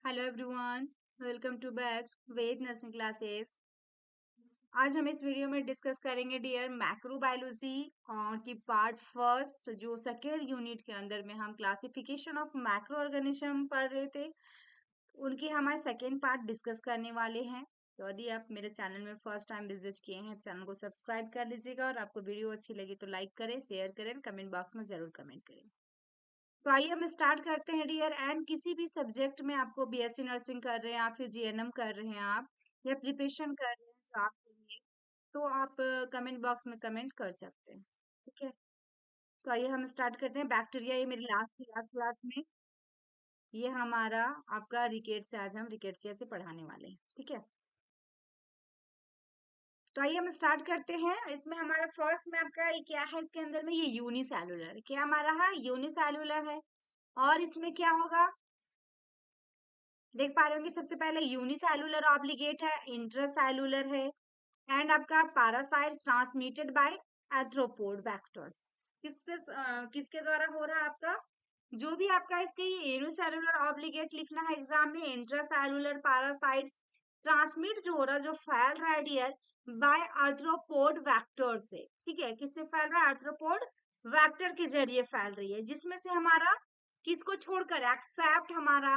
Hello everyone, welcome to back Ved nursing classes. आज हम इस वीडियो में डिस्कस करेंगे डियर मैक्रोबायोलॉजी और की पार्ट फर्स्ट जो सेकेंड यूनिट के अंदर में हम क्लासिफिकेशन ऑफ मैक्रो ऑर्गेनिज्म पढ़ रहे थे, उनकी हमारे सेकेंड पार्ट डिस्कस करने वाले हैं। तो यदि आप मेरे चैनल में फर्स्ट टाइम विजिट किए हैं, चैनल को सब्सक्राइब कर लीजिएगा और आपको वीडियो अच्छी लगी तो लाइक करें, शेयर करें, कमेंट बॉक्स में जरूर कमेंट करें। तो आइए हम स्टार्ट करते हैं डियर। एंड किसी भी सब्जेक्ट में आपको बीएससी नर्सिंग कर रहे हैं या फिर जीएनएम कर रहे हैं आप, या प्रिपरेशन कर रहे हैं जॉब के लिए, तो आप कमेंट बॉक्स में कमेंट कर सकते हैं। ठीक है, तो आइए हम स्टार्ट करते हैं। बैक्टीरिया ये मेरी लास्ट क्लास में, ये हमारा आपका रिकेट्स, आज हम रिकेट्सिया से पढ़ाने वाले हैं। ठीक है, तो आइए हम स्टार्ट करते हैं। इसमें हमारा फर्स्ट में आपका ये क्या है, इसके अंदर में ये यूनिसेलुलर, क्या हमारा है, यूनिसेलुलर है। और इसमें क्या होगा, देख पा रहे होंगे, सबसे पहले यूनिसेलुलर ऑब्लिगेट है, इंट्रासेलुलर है, एंड आपका पैरासाइट्स ट्रांसमिटेड बाय एथ्रोपोड वेक्टर्स। किसके द्वारा हो रहा है आपका, जो भी आपका इसके ये यूनिसेलुलर ऑब्लिगेट लिखना है एग्जाम में, इंट्रासेलुलर पैरासाइट्स ट्रांसमिट जो हो रहा है, जो फैल रहा है डियर, बाय आर्थ्रोपोड वेक्टर से। ठीक है, किससे फैल रहा है, आर्थ्रोपोड वेक्टर के जरिए फैल रही है, जिसमें से हमारा किसको छोड़कर, एक्सेप्ट हमारा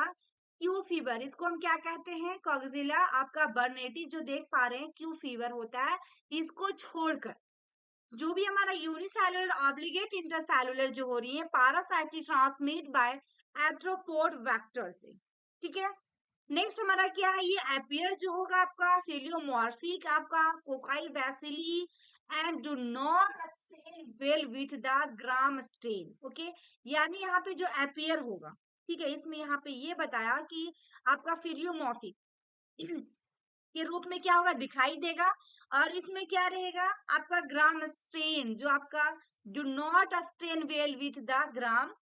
क्यू फीवर, इसको हम क्या कहते हैं, कॉक्सिला आपका बर्नेटी, जो देख पा रहे हैं क्यू फीवर होता है, इसको छोड़कर जो भी हमारा यूनिसेलुलर ऑब्लिगेट इंटरसेलुलर जो हो रही है, पैरासाइट ट्रांसमिट बाय एथ्रोपोड वेक्टर से। ठीक है, नेक्स्ट हमारा क्या है, ये एपियर जो होगा आपका फिलियोमॉर्फिक, आपका cocci bacilli, and do not stain well with the Gram stain. Okay, यानी यहाँ पे जो एपियर होगा, ठीक है, इसमें यहाँ पे ये बताया कि आपका फिलियोमॉर्फिक के रूप में क्या होगा, दिखाई देगा। और इसमें क्या रहेगा, आपका ग्राम स्टेन, जो आपका do not stain well with the Gram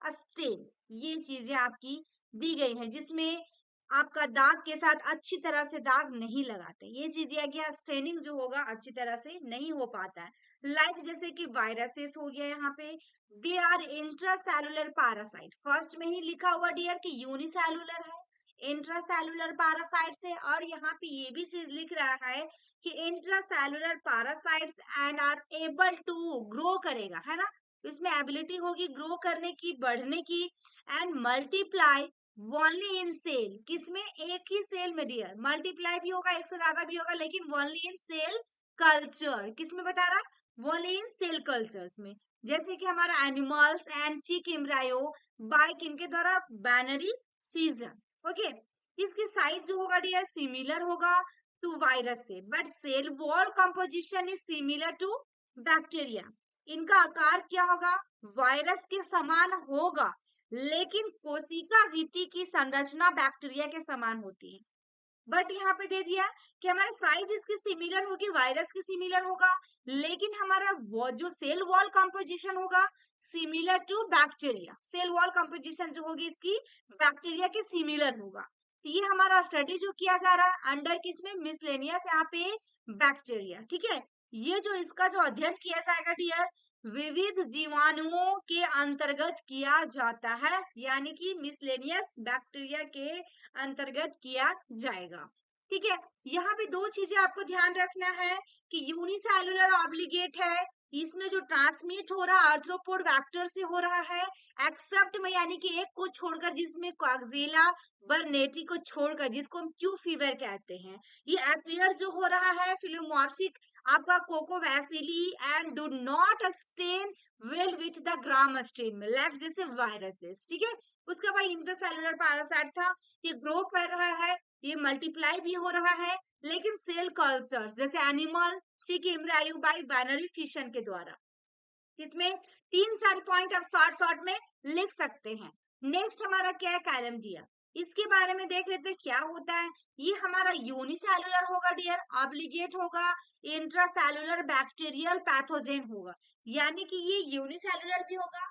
stain, ये चीजें आपकी दी गई हैं, जिसमें आपका दाग के साथ अच्छी तरह से दाग नहीं लगाते, ये चीज दिया गया। स्टेनिंग जो होगा अच्छी तरह से नहीं हो पाता है, लाइक जैसे कि वायरसेस हो गया यहाँ पे, they are intracellular parasite, first में ही लिखा हुआ डियर कि यूनिसेलुलर है, इंट्रासेलुलर पैरासाइट से। और यहाँ पे ये भी चीज लिख रहा है कि intracellular parasites and are able to grow करेगा, है ना, इसमें एबिलिटी होगी ग्रो करने की, बढ़ने की, and multiply only in cell, किसमें, एक ही सेल में डियर, मल्टीप्लाई भी होगा, एक से ज्यादा भी होगा, लेकिन ओनली इन सेल कल्चर, किसमें बता रहा, ओनली इन सेल कल्चर्स में। जैसे कि हमारा animals and chick embryo by किनके द्वारा, बैनरी सीजन। ओके, इसकी साइज जो होगा डियर सिमिलर होगा टू वायरस से, but cell wall composition is similar to bacteria. इनका आकार क्या होगा, वायरस के समान होगा, लेकिन कोशिका भित्ति की संरचना बैक्टीरिया के समान होती है। बट यहाँ पे दे दिया कि हमारा साइज इसकी सिमिलर होगी, वायरस की सिमिलर होगा, लेकिन हमारा वो जो सेल वॉल कंपोजिशन होगा similar to bacteria, cell wall composition जो होगी इसकी बैक्टीरिया के सिमिलर होगा। ये हमारा स्टडी जो किया जा रहा है अंडर किसमें, मिसलेनियस, यहाँ पे बैक्टीरिया। ठीक है, ये जो इसका जो अध्ययन किया जाएगा डियर, विविध जीवाणुओं के अंतर्गत किया जाता है, यानी कि मिसलेनियस बैक्टीरिया के अंतर्गत किया जाएगा। ठीक है, यहाँ पे दो चीजें आपको ध्यान रखना है कि यूनिसेलुलर ऑब्लिगेट है, इसमें जो ट्रांसमिट हो रहा है आर्थ्रोपोड वेक्टर से हो रहा है, एक्सेप्ट में यानी कि एक को छोड़कर, जिसमें कॉक्सिला बर्नेटी को छोड़कर, जिसको हम क्यू फीवर कहते हैं, ये एपियर जो हो रहा है फिलोमॉर्फिक आपका coccobacilli, and do not stain well with the Gram stain में, लाइक जैसे वायरसेस। ठीक है, उसके बाद इंटरसेलुलर पैरासाइट था, ये ग्रो कर रहा है, ये मल्टीप्लाई भी हो रहा है, लेकिन सेल कल्चर जैसे एनिमल, चिक एम्ब्रायो बाय बाइनरी फिशन के द्वारा। इसमें 3-4 पॉइंट आप शॉर्ट शॉर्ट में लिख सकते हैं। नेक्स्ट हमारा क्या है, कैलमडिया, इसके बारे में देख लेते हैं क्या होता है। ये हमारा यूनिसेलुलर होगा डियर, ऑब्लिगेट होगा, इंट्रासेलुलर बैक्टीरियल पैथोजेन होगा, यानी कि ये यूनिसेलुलर भी होगा,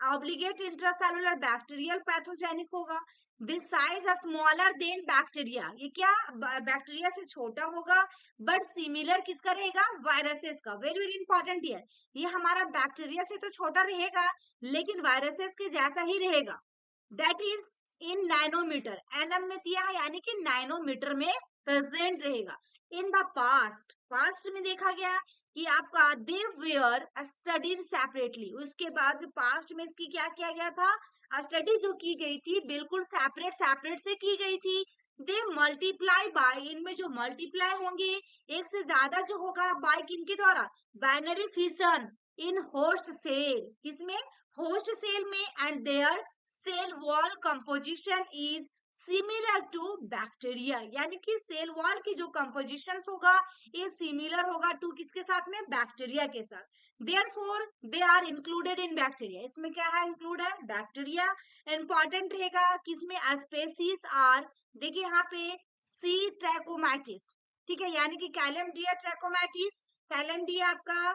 ऑब्लिगेट इंट्रासेलुलर बैक्टीरियल पैथोजेनिक होगा, बिसाइज स्मॉलर देन बैक्टीरिया, ये क्या बैक्टीरिया से छोटा होगा, बट सिमिलर किसका रहेगा, वायरसेस का। वेरी वेरी इंपॉर्टेंट हियर, ये हमारा बैक्टीरिया से तो छोटा रहेगा, लेकिन वायरसेस के जैसा ही रहेगा, that is in nanometre, nm में दिया है यानी कि नैनोमीटर में प्रेजेंट रहेगा। इन द पास्ट, पास्ट में देखा गया कि आपका दे वेयर स्टडीड सेपरेटली, उसके बाद जो पास्ट में इसकी क्या किया गया था, स्टडी जो की गई थी बिल्कुल सेपरेट सेपरेट से की गई थी। दे मल्टीप्लाई बाय, इनमें जो मल्टीप्लाई होंगे एक से ज्यादा जो होगा बाय किनके द्वारा, binary fission in host cell, किसमें, होस्ट सेल में, and their cell wall composition is similar to bacteria, यानी कि सेल वॉल की जो कंपोजिशन होगा ये सिमिलर होगा टू किसके साथ में, बैक्टीरिया के साथ। Therefore they are included in bacteria, इसमें क्या है, इंक्लूड है बैक्टीरिया। इंपॉर्टेंट रहेगा किसमें, स्पेसीज आर, देखिए यहाँ पे सी ट्रैकोमैटिस, ठीक है, यानी कि कैलमडिया ट्रैकोमैटिस, कैलमडिया आपका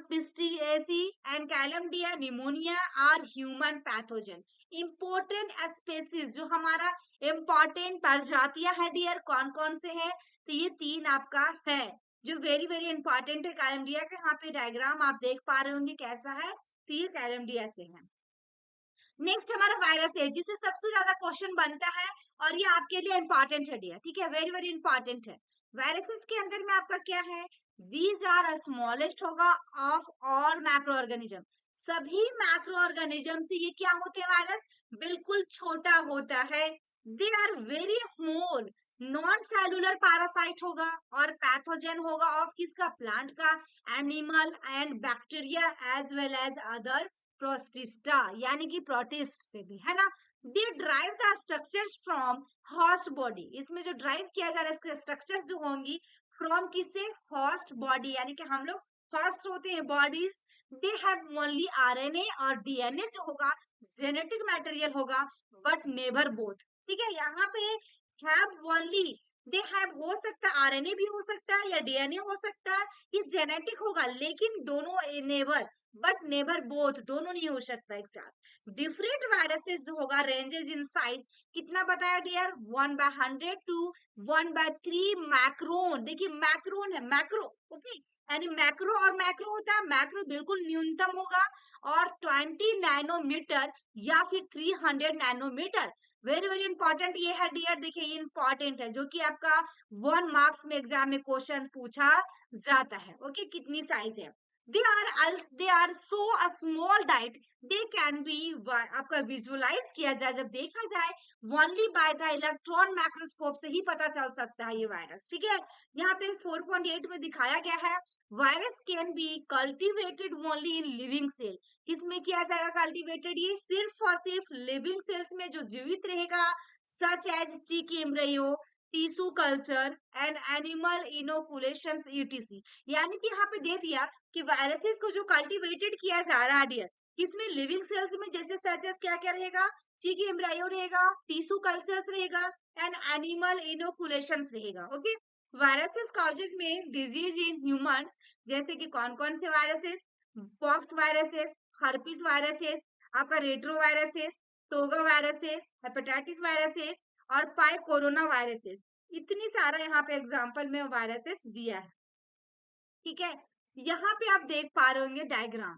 psittaci and Chlamydia pneumoniae are human pathogen. Important species जो हमारा इम्पोर्टेंट प्रजातियां हैं डियर, कौन कौन से हैं, तो ये तीन आपका है जो वेरी वेरी इंपॉर्टेंट है कैलमडिया के। यहाँ पे डायग्राम आप देख पा रहे होंगे कैसा है, तो ये कैलमडिया से है। नेक्स्ट हमारा वायरस है जिससे सबसे ज्यादा क्वेश्चन बनता है और ये आपके लिए इंपॉर्टेंट है डियर, ठीक है, वेरी वेरी इंपॉर्टेंट है। वायरसेस के अंदर में आपका क्या है, दीज आर स्मॉलेस्ट होगा ऑफ ऑल मैक्रो ऑर्गेनिज्म, सभी मैक्रो ऑर्गेनिज्म से ये क्या होते हैं, वायरस बिल्कुल छोटा होता है। They are very small, non cellular parasite होगा और पैथोजन होगा ऑफ किसका, प्लांट का, animal and bacteria as well as other protista, यानी कि प्रोटिस्ट से भी, है ना। They drive the structures from host body, इसमें जो ड्राइव किया जा रहा है इसके स्ट्रक्चर्स जो होंगी फ्रॉम किससे, होस्ट बॉडी, यानी कि हम लोग होस्ट होते हैं bodies. They have only RNA और डीएनए जो होगा जेनेटिक मटेरियल होगा, बट नेवर बोथ, ठीक है, यहाँ पे हैव ओनली, दे हैव हो सकता है आरएनए भी हो सकता है या डीएनए हो सकता है, ये जेनेटिक होगा, लेकिन दोनों नेवर, बट नेवर बोथ, दोनों नहीं हो सकता एक साथ। डिफरेंट वायरसेस जो होगा रेंजेस इन साइज, कितना बताया डियर, 1/100 टू 1/3 मैक्रोन, देखिए मैक्रोन है, मैक्रो, ओके, यानी मैक्रो और मैक्रो होता है, मैक्रो बिल्कुल न्यूनतम होगा और 20 नैनोमीटर या फिर 300 नैनोमीटर। वेरी वेरी इंपॉर्टेंट ये है डियर, देखिए ये इंपॉर्टेंट है जो कि आपका 1 मार्क्स में एग्जाम में क्वेश्चन पूछा जाता है, ओके, कितनी साइज है। they are so a small diet, they can be आपका विजुअलाइज किया जाए, जब देखा जाए only by the electron microscope से ही पता चल सकता है ये वायरस, ठीक है। यहाँ पे 4.8 में दिखाया गया है, virus can be cultivated only in living cell, किसमें किया जाएगा कल्टिवेटेड, ये सिर्फ और सिर्फ लिविंग सेल्स में जो जीवित रहेगा, such as chick embryo, tissue culture and animal inoculations ETC, यानी कि यहाँ पे दे दिया कि वायरसेस को जो कल्टीवेटेड किया जा रहा है डियर, किसमें, लिविंग सेल्स में, जैसे सच एज क्या क्या रहेगा, चिक एम्ब्रायो रहेगा, टिश्यू कल्चर्स रहेगा एंड एनिमल इनोकुलेशंस रहेगा, ओके। वायरसेस कॉजेज में डिजीज इन ह्यूमंस, जैसे कि कौन कौन से viruses, pox viruses, herpes viruses, आपका retro viruses, toga viruses, hepatitis viruses और पाई कोरोना वायरसेस, इतनी सारा यहाँ पे एग्जाम्पल में वायरसेस दिया है, ठीक है। यहाँ पे आप देख पा रहे होंगे डायग्राम,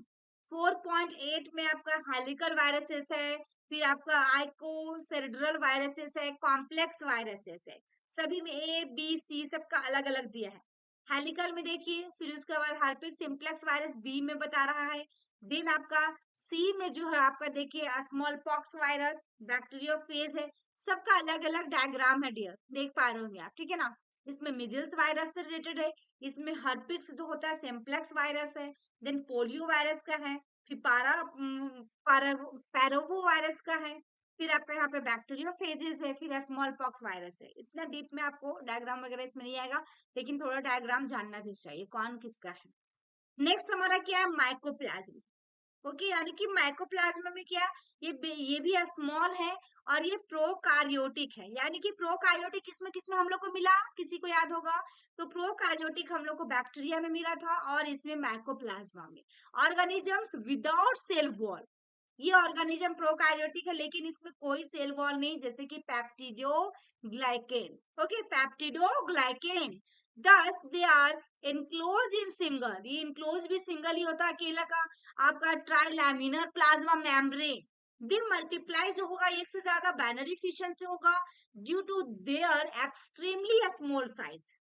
4.8 में आपका हेलिकल वायरसेस है, फिर आपका आइकोसेरेब्रल वायरसेस है, कॉम्प्लेक्स वायरसेस है, सभी में ए बी सी सबका अलग अलग दिया है। हेलिकल में देखिए, फिर उसके बाद हार्पिक सिंप्लेक्स वायरस बी में बता रहा है, देन आपका सी में जो है आपका देखिए स्मॉल पॉक्स वायरस बैक्टीरियोफेज है, सबका अलग अलग डायग्राम है डियर, देख पा रहे होंगे आप, ठीक है ना। इसमें मिजल्स वायरस से रिलेटेड है, इसमें हर्पिक्स जो होता है सिंप्लेक्स वायरस है, देन पोलियो वायरस का है, फिर पैरोवो वायरस का है, फिर आपका यहाँ पे बैक्टीरियोफेजेस है, फिर स्मॉल पॉक्स वायरस है। इतना डीप में आपको डायग्राम वगैरह इसमें नहीं आएगा, लेकिन थोड़ा डायग्राम जानना भी चाहिए कौन किसका है। नेक्स्ट हमारा क्या है, माइकोप्लाज्म, ओके, यानी कि माइकोप्लाज्मा में क्या, ये भी स्मॉल है और ये प्रोकार्योटिक है, यानी कि प्रोकार्योटिक किसमें किसमें हम लोग को मिला, किसी को याद होगा, तो प्रोकार्योटिक हम लोग को बैक्टीरिया में मिला था और इसमें माइकोप्लाज्मा में। ऑर्गेनिजम्स विदाउट सेल वॉल, ये ऑर्गेनिज्म प्रोकार्योटिक है लेकिन इसमें कोई सेल वॉल नहीं, जैसे कि peptidoglycan, okay, peptidoglycan, thus they are enclose in single, ये इनक्लोज भी सिंगल ही होता है अकेला का, आपका trilaminar plasma membrane, they multiply जो होगा एक से ज्यादा बाइनरी फिशन से होगा due to their extremely small size.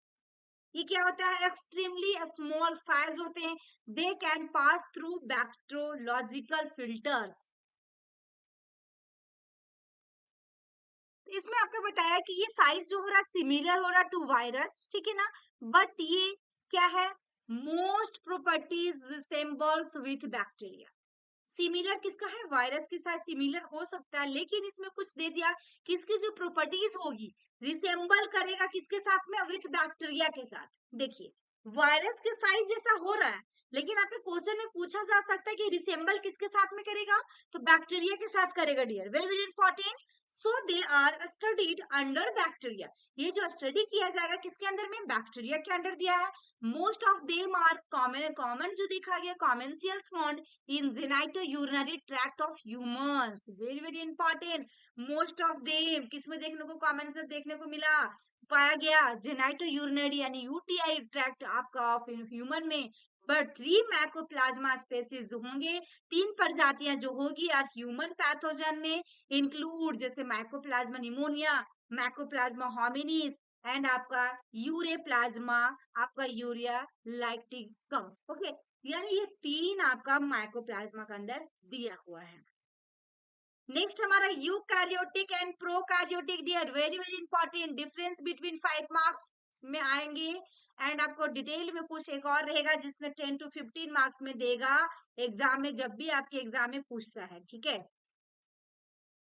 ये क्या होता है, एक्सट्रीमली स्मॉल साइज होते हैं। They can pass through bacteriological filters. इसमें आपको बताया कि ये साइज जो हो रहा है सिमिलर हो रहा टू वायरस, ठीक है ना, बट ये क्या है, most properties resembles with bacteria. Similar किसका है, वायरस के साथ सिमिलर हो सकता है, लेकिन इसमें कुछ दे दिया कि इसकी जो प्रॉपर्टीज होगी रिसेम्बल करेगा किसके साथ में, विथ बैक्टीरिया के साथ। देखिए वायरस के साइज जैसा हो रहा है, लेकिन आपके क्वेश्चन में पूछा जा सकता है कि रिसेम्बल किसके साथ में करेगा, तो बैक्टीरिया के साथ करेगा dear, very very important. So they are studied under bacteria. ये जो स्टडी किया जाएगा किसके अंदर में, बैक्टीरिया के अंडर दिया है। Most of them are common, common जो देखा गया commensals found in genito urinary tract of humans, very very important. Most of them किस में देखने को, कॉमन से देखने को मिला, पाया गया जेनाइटो यूरिनरी यानी यूटीआई ट्रैक्ट आपका ऑफ ह्यूमन में। बट 3 मैकोप्लाज्मा स्पेसीज होंगे, 3 प्रजातियां जो होगी और ह्यूमन पैथोजन में इंक्लूड, जैसे mycoplasma pneumonia, mycoplasma hominis and आपका यूरेप्लाज्मा, आपका यूरिया लाइक्टिकम। ओके, यानी ये 3 आपका माइकोप्लाज्मा के अंदर दिया हुआ है। नेक्स्ट हमारा eukaryotic and prokaryotic dear, very very important, difference between 5 marks में आएंगे। एंड आपको डिटेल में कुछ एक और रहेगा जिसमें 10 to 15 मार्क्स में देगा एग्जाम में, जब भी आपके एग्जाम में पूछता है, ठीक है।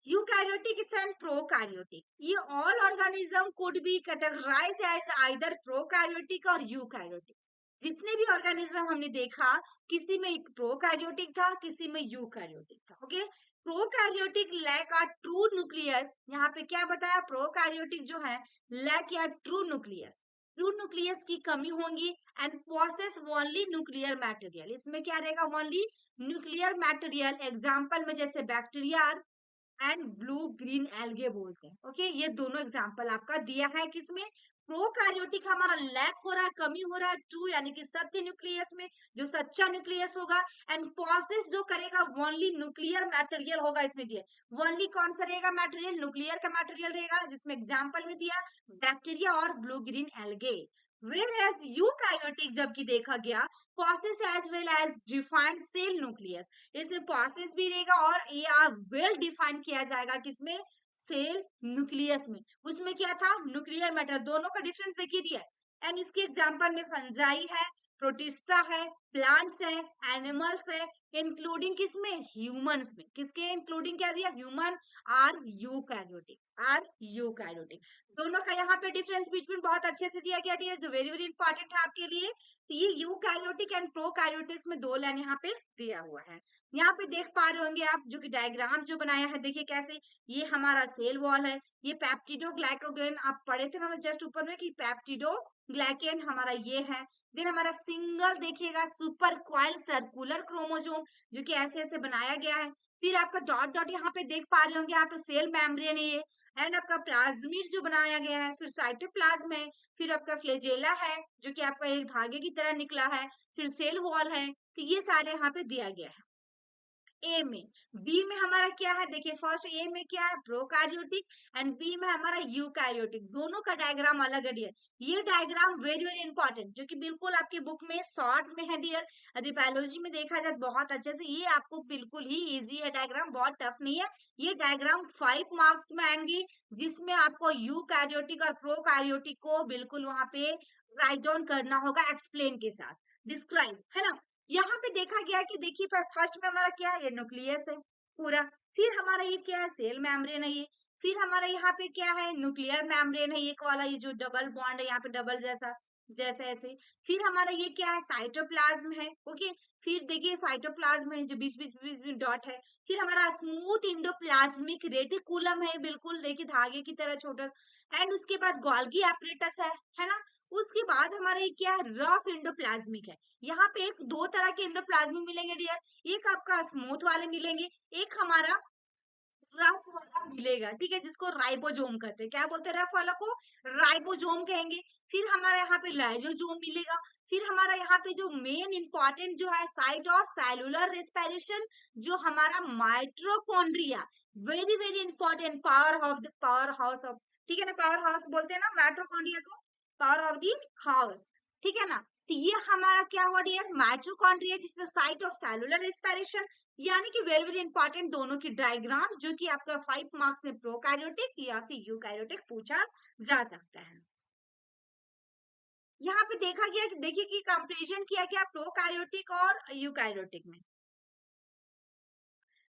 यूकैरियोटिक एंड प्रोकैरियोटिक, ये all organism could be categorised as either prokaryotic और यूकैरियोटिक। जितने भी ऑर्गेनिज्म हमने देखा, किसी में प्रोकैरियोटिक था, किसी में यूकैरियोटिक था। Okay, prokaryotic lack a true nucleus, यहाँ पे क्या बताया, प्रोकैरियोटिक जो है लैक या ट्रू न्यूक्लियस, ट्रू न्यूक्लियस की कमी होंगी and process only nuclear material, इसमें क्या रहेगा, ओनली न्यूक्लियर मटेरियल। एग्जांपल में जैसे bacteria and blue green algae बोलते हैं। ओके, ये दोनों एग्जांपल आपका दिया है किसमें, प्रोकैरियोटिक हमारा लैक हो रहा है, कमी हो रहा है, ट्रू यानी कि सत्य न्यूक्लियस में, जो सच्चा न्यूक्लियस होगा, एंड प्रोसेस जो करेगा ओनली न्यूक्लियर मटेरियल होगा इसमें दिया। ओनली कौन सा रहेगा मटेरियल, न्यूक्लियर का मटेरियल रहेगा, जिसमें एग्जांपल में दिया बैक्टीरिया और blue green algae. Whereas eukaryotic जबकि देखा गया process as well as defined cell nucleus, इसमें प्रोसेस भी रहेगा और ये वेल डिफाइन किया जाएगा किसमें, सेल न्यूक्लियस में। उसमें क्या था, न्यूक्लियर मैटर, दोनों का डिफरेंस देखिए दिया है। एंड इसके एग्जांपल में फंजाई है, प्रोटिस्टा है, प्लांट्स है, एनिमल्स है, इंक्लूडिंग किसमें, ह्यूमंस में। किसके इंक्लूडिंग क्या दिया, human are eukaryotic, are eukaryotic. दोनों का यहाँ पे डिफरेंस बिटवीन बहुत अच्छे से दिया गया डियर, जो वेरी वेरी इंपॉर्टेंट है आपके लिए। ये यूकैरियोटिक एंड प्रोकैरियोटिक्स में 2 लाइन यहाँ पे दिया हुआ है। यहाँ पे देख पा रहे होंगे आप, जो कि डायग्राम जो बनाया है, देखिए कैसे, ये हमारा सेल वॉल है, ये पैप्टिडो ग्लाइकोगेन आप पढ़े थे ना जस्ट ऊपर में कि पैप्टिडो ग्लाइकेन हमारा ये है। देन हमारा सिंगल देखिएगा सुपर क्वाइल सर्कुलर क्रोमोजोम, जो कि ऐसे ऐसे बनाया गया है। फिर आपका डॉट डॉट यहाँ पे देख पा रहे होंगे, यहाँ पे सेल मेम्ब्रेन है ये, एंड आपका प्लाज्मिड जो बनाया गया है, फिर साइटोप्लाज्म है, फिर आपका फ्लेजेला है जो कि आपका एक धागे की तरह निकला है, फिर सेल वॉल है। तो ये सारे यहाँ पे दिया गया है। ए में, बी में हमारा क्या है, देखिए फर्स्ट ए में क्या है, प्रोकैरियोटिक, एंड बी में हमारा यूकैरियोटिक, दोनों का डायग्राम अलग है डियर। ये डायग्राम वेरी वेरी इंपॉर्टेंट, जो कि बिल्कुल आपकी बुक में शॉर्ट में है डियर। यदि बायोलॉजी में देखा जाए बहुत अच्छे से, ये आपको बिल्कुल ही इजी है डायग्राम, बहुत टफ नहीं है। ये डायग्राम 5 मार्क्स में आएंगे, जिसमें आपको यूकैरियोटिक और प्रोकैरियोटिक को बिल्कुल वहां पे राइट डाउन करना होगा एक्सप्लेन के साथ, डिस्क्राइब, है ना। यहाँ पे देखा गया कि देखिए फर्स्ट में हमारा क्या है, ये न्यूक्लियस है पूरा, फिर हमारा ये क्या है, सेल मेम्ब्रेन है ये, फिर हमारा यहाँ पे क्या है, न्यूक्लियर मेम्ब्रेन है, ये वाला ये जो डबल बॉन्ड है यहाँ पे डबल जैसा, जैसे ऐसे। फिर हमारा ये क्या है, साइटोप्लाज्म है। ओके, फिर देखिए साइटोप्लाज्म है जो बीच बीच बीच बीच डॉट है। फिर हमारा स्मूथ इंडोप्लाज्मिक रेटिकुलम है, बिल्कुल देखिए धागे की तरह छोटा। एंड उसके बाद गोल्गी एपरेटस है ना। उसके बाद हमारा ये क्या है, रफ इंडोप्लाज्मिक है। यहाँ पे एक 2 तरह के इंडोप्लाज्मिक मिलेंगे डियर, एक आपका स्मूथ वाले मिलेंगे, एक हमारा रफ वाला मिलेगा, ठीक है, जिसको राइबोसोम कहते हैं। क्या बोलते हैं रफ वाला को? राइबोसोम कहेंगे। फिर हमारा यहाँ पे लाइसोसोम मिलेगा। फिर हमारा यहाँ पे जो मेन इंपॉर्टेंट जो है साइट ऑफ सेलुलर रेस्पिरेशन, जो हमारा mitochondria, very very important, power house of, ठीक है ना, पावर हाउस बोलते हैं ना माइट्रोकॉन्ड्रिया को, पावर ऑफ दी हाउस, ठीक है ना। तो ये हमारा क्या हुआ डियर, माइट्रोकॉन्ड्रिया, जिसमें साइट ऑफ सेलुलर रेस्पिरेशन, यानी कि वेरी वेरी इंपॉर्टेंट दोनों की डायग्राम, जो कि आपका 5 मार्क्स में प्रोकैरियोटिक या फिर यूकैरियोटिक पूछा जा सकता है। यहाँ पे देखा गया कि देखिए कि कंपैरिजन किया गया प्रोकैरियोटिक और यूकैरियोटिक में।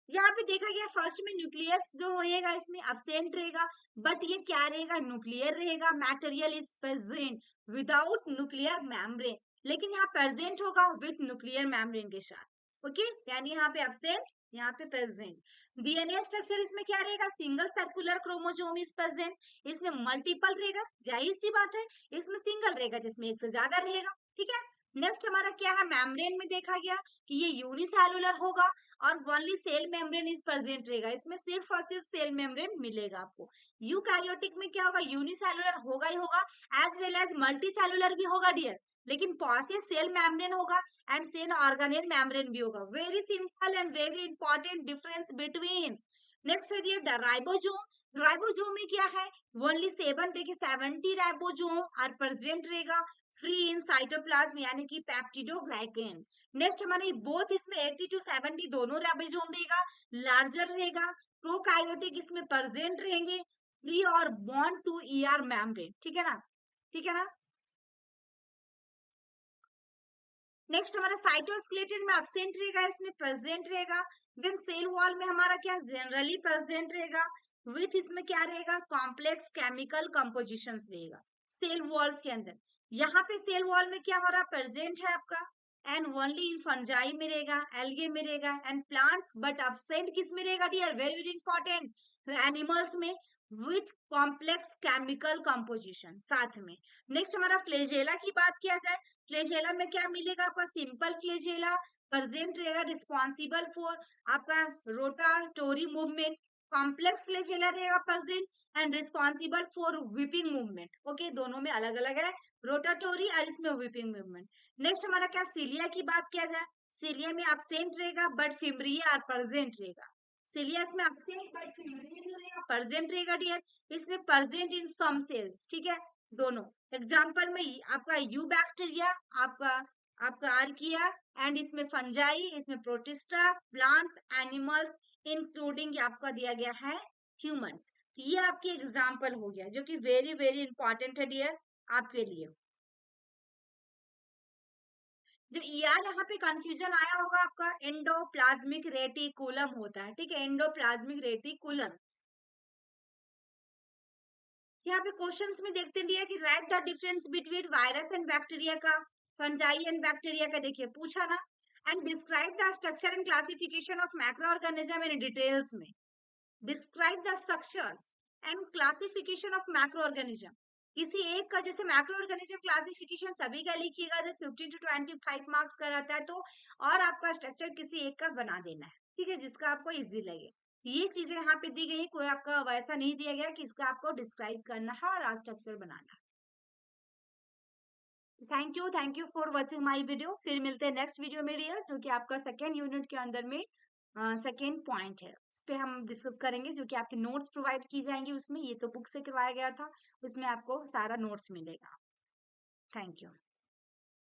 यहाँ पे देखा गया फर्स्ट में न्यूक्लियस जो होएगा इसमें अब्सेंट रहेगा, बट ये क्या रहेगा, न्यूक्लियर रहेगा, material is present without nuclear membrane, लेकिन यहाँ प्रेजेंट होगा विथ न्यूक्लियर मेम्ब्रेन के साथ। ओके, यानी यहाँ पे अब्सेंट, यहाँ पे प्रेजेंट। डीएनए स्ट्रक्चर इसमें क्या रहेगा, single circular chromosome is present, इसमें मल्टीपल रहेगा, जाहिर सी बात है, इसमें सिंगल रहेगा जिसमें एक से ज्यादा रहेगा, ठीक है। नेक्स्ट हमारा क्या है, मेम्ब्रेन में देखा गया कि ये यूनिसेलुलर होगा और only cell membrane is present रहेगा, इसमें सिर्फ और सिर्फ सेल मेम्ब्रेन मिलेगा आपको। यूकैरियोटिक में क्या होगा, यूनिसेलुलर होगा ही होगा, as well as multicellular भी होगा डियर, लेकिन पॉसिव सेल मेम्ब्रेन होगा एंड सेल ऑर्गेनेल मेम्ब्रेन भी होगा। Very simple and very important difference between. Next है दिया राइबोसोम। राइबोसोम में क्या है, ओनली 7, देखिए 70 राइबोसोम आर प्रेजेंट रहेगा फ्री इन साइटोप्लाज्म, यानी कि पेप्टिडोग्लाइकेन। नेक्स्ट हमारे बोथ इसमें 80 to 70 दोनों राइबोसोम रहेगा, लार्जर रहेगा। प्रोकैरियोटिक इसमें प्रेजेंट रहेंगे फ्री और बॉन्ड टू ईआर मेम्ब्रेन, ठीक है ना, ठीक है ना। नेक्स्ट हमारा साइटोस्केलेटन में अब्सेंट रहेगा, इसमें प्रेजेंट रहेगा। देन सेल वॉल में हमारा क्या जनरली प्रेजेंट रहेगा, विथ इसमें क्या रहेगा, कॉम्प्लेक्स केमिकल कंपोजिशन रहेगा सेल वॉल्स के अंदर। यहाँ पे सेल वॉल में क्या हो रहा है, प्रेजेंट है आपका एंड ओनली इन फंजाई में रहेगा, एल्गे में रहेगा एंड प्लांट्स, बट अब्सेंट किस में रहेगा dear, very very important, animals में, विथ कॉम्प्लेक्स केमिकल कंपोजिशन साथ में। नेक्स्ट हमारा फ्लेजेला की बात किया जाए, फ्लेजेला में क्या मिलेगा आपका, सिंपल फ्लेजेला प्रेजेंट रहेगा, रिस्पॉन्सिबल फॉर आपका रोटाटोरी मूवमेंट। कॉम्प्लेक्स फ्लेजेला रहेगा present and responsible for whipping movement. Okay, दोनों में अलग अलग है, रोटाटोरी और इसमें विपिंग मूवमेंट। नेक्स्ट हमारा क्या, सिलिया की बात किया जाए, सिलिया में अब्सेंट रहेगा बट फिब्रिया और प्रेजेंट रहेगा। सिलियस में अब्सेंट बट फिब्रिया जो रहेगा प्रेजेंट रहेगा डियर, इसमें प्रेजेंट इन सम सेल्स, ठीक है, दोनों। एग्जाम्पल में आपका यू बैक्टीरिया, आपका आपका आर्किया एंड इसमें फंजाई, इसमें प्रोटिस्टा, प्लांट्स, एनिमल्स, इंक्लूडिंग आपका दिया गया है ह्यूमंस। ये आपकी एग्जाम्पल हो गया, जो कि वेरी वेरी इंपॉर्टेंट है डियर आपके लिए। जो ईआर यहाँ पे कंफ्यूजन आया होगा आपका, एंडोप्लाज्मिक रेटिकुलम होता है, ठीक है, एंडोप्लाज्मिक रेटिकुलम। यहाँ पे क्वेश्चंस में देखते हैं कि right the difference between virus and bacteria का, फंजाई एंड बैक्टीरिया का, देखिए पूछा ना, and describe the structure and classification of micro organism in details में। Describe the structures and classification of macro organism, किसी एक का जैसे मैक्रो ऑर्गेनिज्म क्लासिफिकेशन सभी का लिखिएगा, जो 15 to 25 मार्क्स का रहता है, तो और आपका स्ट्रक्चर किसी एक का बना देना है, ठीक है, जिसका आपको इजी लगे। ये चीजें यहाँ पे दी गई, कोई आपका वैसा नहीं दिया गया कि इसका आपको डिस्क्राइब करना है और स्ट्रक्चर बनाना है। Thank you for watching my video. फिर मिलते हैं नेक्स्ट वीडियो में डियर, जो कि आपका सेकेंड यूनिट के अंदर में सेकेंड पॉइंट है, उस पर हम डिस्कस करेंगे, जो कि आपके नोट्स प्रोवाइड की जाएंगी उसमें। ये तो बुक से करवाया गया था, उसमें आपको सारा नोट्स मिलेगा। Thank you.